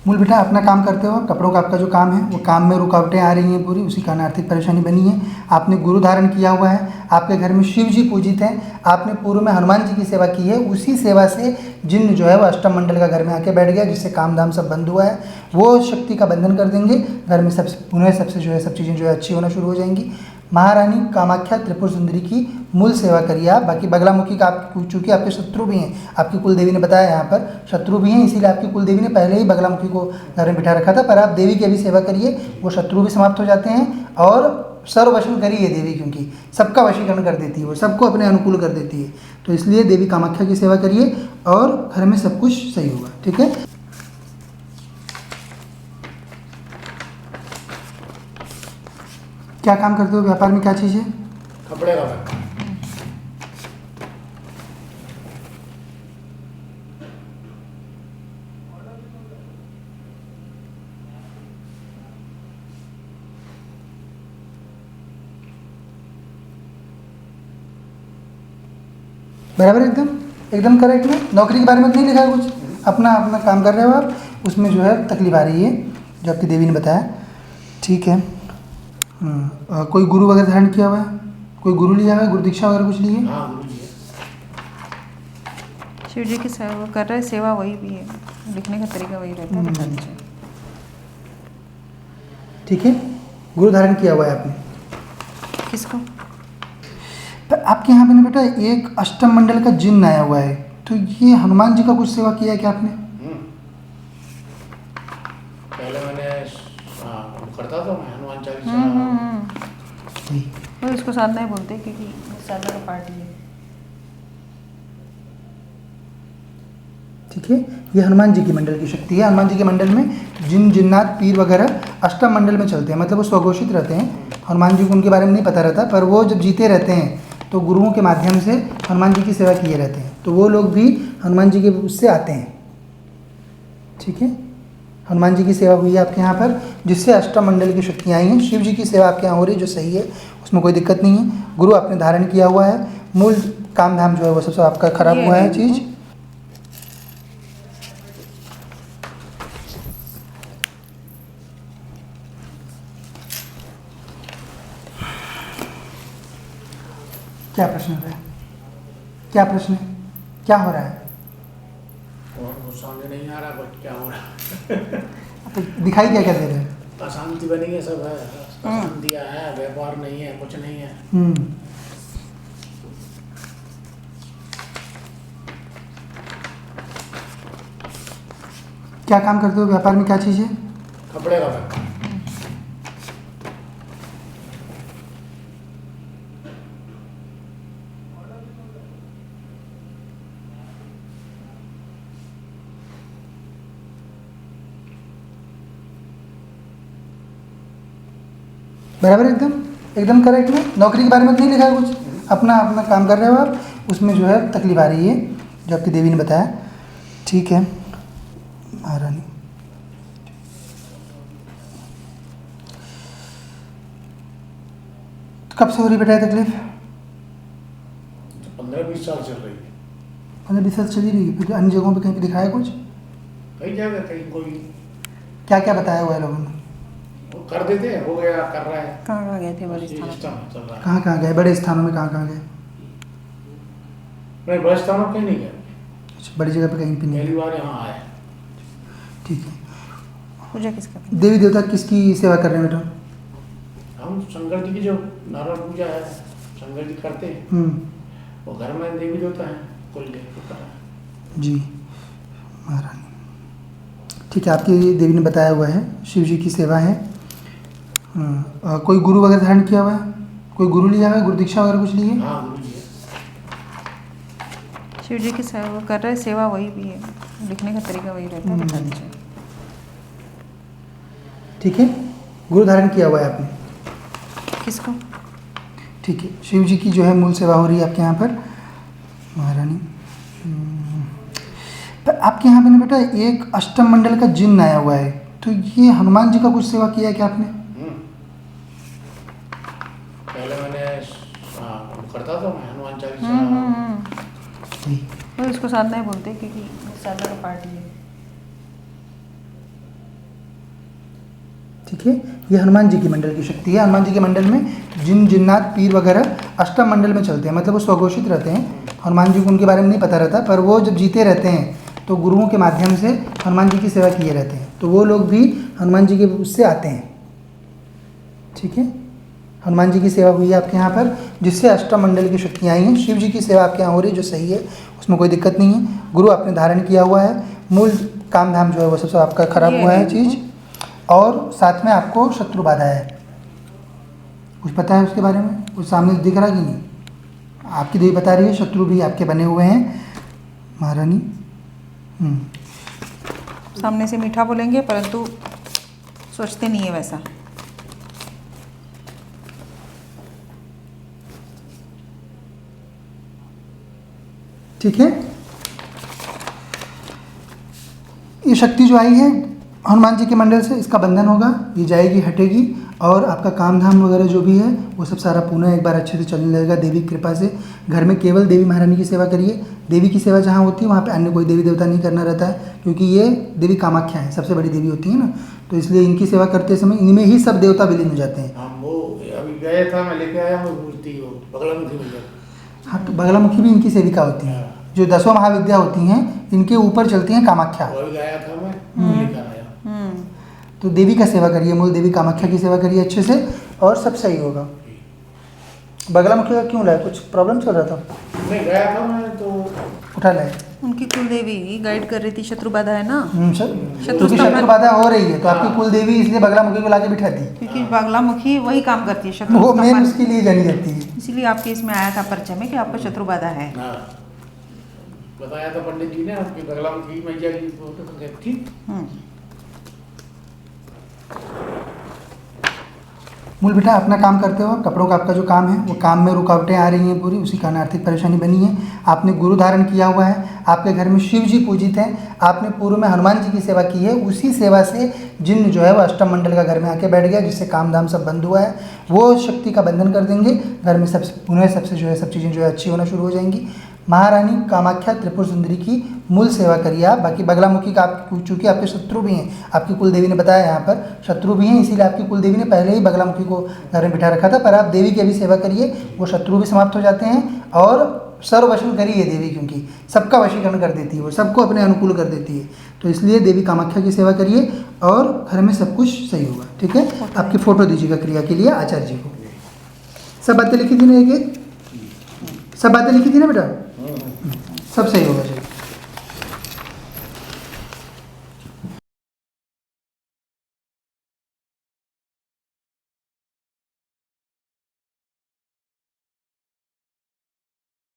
मूल बेटा अपना काम करते हो, कपड़ों का आपका जो काम है वो काम में रुकावटें आ रही हैं पूरी, उसी कारण आर्थिक परेशानी बनी है। आपने गुरु धारण किया हुआ है, आपके घर में शिव जी पूजित हैं, आपने पूर्व में हनुमान जी की सेवा की है, उसी सेवा से जिन्न जो है वो अष्टम मंडल का घर में आके बैठ गया, जिससे काम धाम सब बंद हुआ है। वो शक्ति का बंधन कर देंगे, घर में सबसे जो है सब चीज़ें जो है अच्छी होना शुरू हो जाएंगी। महारानी कामाख्या त्रिपुर सुंदरी की मूल सेवा करिए आप। बाकी बगलामुखी का आप चूँकि आपके शत्रु भी हैं, आपकी कुल देवी ने बताया यहाँ पर शत्रु भी हैं, इसीलिए आपकी कुल देवी ने पहले ही बगलामुखी को घर में बिठा रखा था। पर आप देवी की अभी सेवा करिए, वो शत्रु भी समाप्त हो जाते हैं और सर्ववशन करी है देवी, क्योंकि सबका वशीकरण कर देती है, वो सबको अपने अनुकूल कर देती है। तो इसलिए देवी कामाख्या की सेवा करिए और घर में सब कुछ सही होगा। ठीक है। क्या काम करते हो, व्यापार में क्या चीज़ है? कपड़े का व्यापार। बराबर, एकदम करेक्ट है। नौकरी के बारे में नहीं लिखा है कुछ, अपना अपना काम कर रहे हो आप, उसमें जो है तकलीफ आ रही है जो आपकी देवी ने बताया। ठीक है। कोई गुरु वगैरह धारण किया हुआ है, कोई गुरु लिया हुआ है, गुरु दीक्षा वगैरह कुछ ली है? हाँ गुरु जी है। शिव जी की सेवा कर रहे, सेवा वही भी है, लिखने का तरीका वही रहता है। ठीक है। गुरु धारण किया हुआ है आपने। किसको? पर आपके यहाँ पे ना बेटा एक अष्टम मंडल का जिन्न आया हुआ है, तो ये हनुमान जी का कुछ सेवा किया है क्या आपने? पहले मैंने करता था मैं हनुमान चालीसा। वो इसको साधना ही बोलते हैं, क्योंकि साधना का पार्ट ही है। ठीक है। ये हनुमान जी की मंडल की शक्ति है। हनुमान जी के मंडल में जिन जिन्नात पीर वगैरह अष्टम मंडल में चलते हैं, मतलब वो स्वघोषित रहते हैं। हनुमान जी को उनके बारे में नहीं पता रहता, पर वो जब जीते रहते हैं तो गुरुओं के माध्यम से हनुमान जी की सेवा किए रहते हैं, तो वो लोग भी हनुमान जी के उससे आते हैं। ठीक है। हनुमान जी की सेवा हुई है आपके यहाँ पर, जिससे अष्टम मंडल की शक्तियाँ आई हैं। शिव जी की सेवा आपके यहाँ हो रही है, जो सही है, उसमें कोई दिक्कत नहीं है। गुरु आपने धारण किया हुआ है, मूल काम धाम जो है वो सब आपका खराब हुआ है चीज़। क्या प्रश्न है? क्या प्रश्न है? क्या हो रहा है? और वो समझ नहीं आ रहा बट क्या हो रहा दिखाई क्या क्या दे रहे हैं? अशांति बनी है, सब है, अशांति है, व्यापार नहीं है, कुछ नहीं है। क्या काम करते हो, व्यापार में क्या चीज़ है? कपड़े का व्यापार। बराबर, एकदम करेक्ट है। नौकरी के बारे में नहीं लिखा है कुछ, अपना अपना काम कर रहे हो आप, उसमें जो है तकलीफ आ रही है जो आपकी देवी ने बताया। ठीक है। महारानी तो कब से हो रही बेटा ये तकलीफ? 15-20 साल चल रही है। 15-20 साल चली रही है। फिर अन्य जगहों पे कहीं पे दिखाया कुछ? कई जगह कहीं कोई क्या क्या बताया हुआ है लोगों ने? वो कर देते हैं, हो गया, कर रहा है। कहाँ गए थे बड़े स्थान? चल रहा है। कहाँ गए बड़े स्थानों में? कहाँ गए? नहीं, बड़े स्थानों पे नहीं गया, अच्छा, बड़ी जगह पे कहीं पे नहीं? पहली बार यहाँ आया। ठीक है। पूजा किसका? देवी देवता किसकी सेवा कर रहे हैं बेटा? हम शंकर जी की जो नारायण पूजा है, शंकर जी करते हैं, वो घर में देवी देवता है कुल जी। महारानी ठीक है। आपकी देवी ने बताया हुआ है शिव जी की सेवा है। कोई गुरु वगैरह धारण किया हुआ है, कोई गुरु लिया हुआ है, गुरु दीक्षा वगैरह कुछ ली है? हाँ गुरु जी है। शिव जी की सेवा कर रहे, सेवा वही भी है, लिखने का तरीका वही रहता है। ठीक है। गुरु धारण किया हुआ है आपने। किसको? ठीक है। शिव जी की जो है मूल सेवा हो रही है आपके यहाँ पर। महारानी पर आपके यहाँ पे ना बेटा एक अष्टम मंडल का जिन्न आया हुआ है, तो ये हनुमान जी का कुछ सेवा किया है क्या आपने? पहले मैंने करता था मैं हनुमान चालीसा। वो इसको साधना ही बोलते हैं, क्योंकि साधना का पार्ट ही है। ठीक है। ये हनुमान जी की मंडल की शक्ति है। हनुमान जी के मंडल में जिन जिन्नात पीर वगैरह अष्टम मंडल में चलते हैं, मतलब वो स्वघोषित रहते हैं। हनुमान जी को उनके बारे में नहीं पता रहता, पर वो जब जीते रहते हैं तो गुरुओं के माध्यम से हनुमान जी की सेवा किए रहते हैं, तो वो लोग भी हनुमान जी के उससे आते हैं। ठीक है, हनुमान जी की सेवा हुई है आपके यहाँ पर, जिससे अष्टम मंडल की शक्तियाँ आई हैं। शिव जी की सेवा आपके यहाँ हो रही है, जो सही है, उसमें कोई दिक्कत नहीं है। गुरु आपने धारण किया हुआ है। मूल काम धाम जो है वो सबसे आपका खराब हुआ है चीज़, और साथ में आपको शत्रु बाधा है। कुछ पता है उसके बारे में? कुछ सामने दिख रहा कि नहीं? आपकी देवी बता रही है शत्रु भी आपके बने हुए हैं महारानी। सामने से मीठा बोलेंगे परंतु सोचते नहीं है वैसा। ठीक है, ये शक्ति जो आई है हनुमान जी के मंडल से, इसका बंधन होगा, ये जाएगी, हटेगी, और आपका काम धाम वगैरह जो भी है वो सब सारा पुनः एक बार अच्छे से चलने लगेगा देवी की कृपा से। घर में केवल देवी महारानी की सेवा करिए। देवी की सेवा जहाँ होती है वहाँ पे अन्य कोई देवी देवता नहीं करना रहता है, क्योंकि ये देवी कामाख्या है, सबसे बड़ी देवी होती है ना, तो इसलिए इनकी सेवा करते समय इनमें ही सब देवता विलीन हो जाते हैं। हाँ, वो अभी गया था, मैं लेके आया वो मूर्ति, वो बगलामुखी मिल जाती। हाँ, तो बगलामुखी भी इनकी सेविका होती है। जो 10 महाविद्या होती हैं इनके ऊपर चलती हैं कामाख्या। वही गया था मैं, लेकर आया। तो देवी का सेवा करिए, मूल देवी कामाख्या की सेवा करिए अच्छे से, और सब सही होगा। बगलामुखी का क्यों लाया? कुछ प्रॉब्लम चल रहा था? नहीं, गया था मैं तो उठा लाए। उनकी कुल देवी गाइड कर रही थी, शत्रु बाधा है ना, क्योंकि शत्रु बाधा हो रही है तो आपकी कुल देवी इसलिए बगलामुखी को लाके बिठा दी, क्योंकि बगलामुखी वही काम करती है, शत्रु वो मेन उसके लिए जानी जाती है। इसीलिए आपके इसमें आया था परिचय में कि आपको शत्रु बाधा है। हाँ, बताया था पंडित जी ने, आपकी बगलामुखी मैया की फोटो थी। मूल बेटा अपना काम करते हो, कपड़ों का आपका जो काम है वो काम में रुकावटें आ रही हैं पूरी, उसी कारण आर्थिक परेशानी बनी है। आपने गुरु धारण किया हुआ है, आपके घर में शिव जी पूजित हैं, आपने पूर्व में हनुमान जी की सेवा की है, उसी सेवा से जिन्न जो है वो अष्टम मंडल का घर में आके बैठ गया, जिससे काम धाम सब बंद हुआ है। वो शक्ति का बंधन कर देंगे, घर में सब पुनः सबसे जो है सब चीज़ें जो है अच्छी होना शुरू हो जाएंगी। महारानी कामाख्या त्रिपुर सुंदरी की मूल सेवा करिए आप। बाकी बगलामुखी का आप चूँकि आपके शत्रु भी हैं, आपकी कुल देवी ने बताया यहाँ पर शत्रु भी हैं, इसीलिए आपकी कुल देवी ने पहले ही बगलामुखी को घर में बिठा रखा था। पर आप देवी की अभी सेवा करिए, वो शत्रु भी समाप्त हो जाते हैं, और सर्ववशन करिए देवी, क्योंकि सबका वशीकरण कर देती है, वो सबको अपने अनुकूल कर देती है। तो इसलिए देवी कामाख्या की सेवा करिए और घर में सब कुछ सही होगा। ठीक है, आपकी फ़ोटो दीजिएगा क्रिया के लिए आचार्य जी को। सब बातें लिखी थी ना, एक सब बातें लिखी थी ना बेटा, सब सही होगा।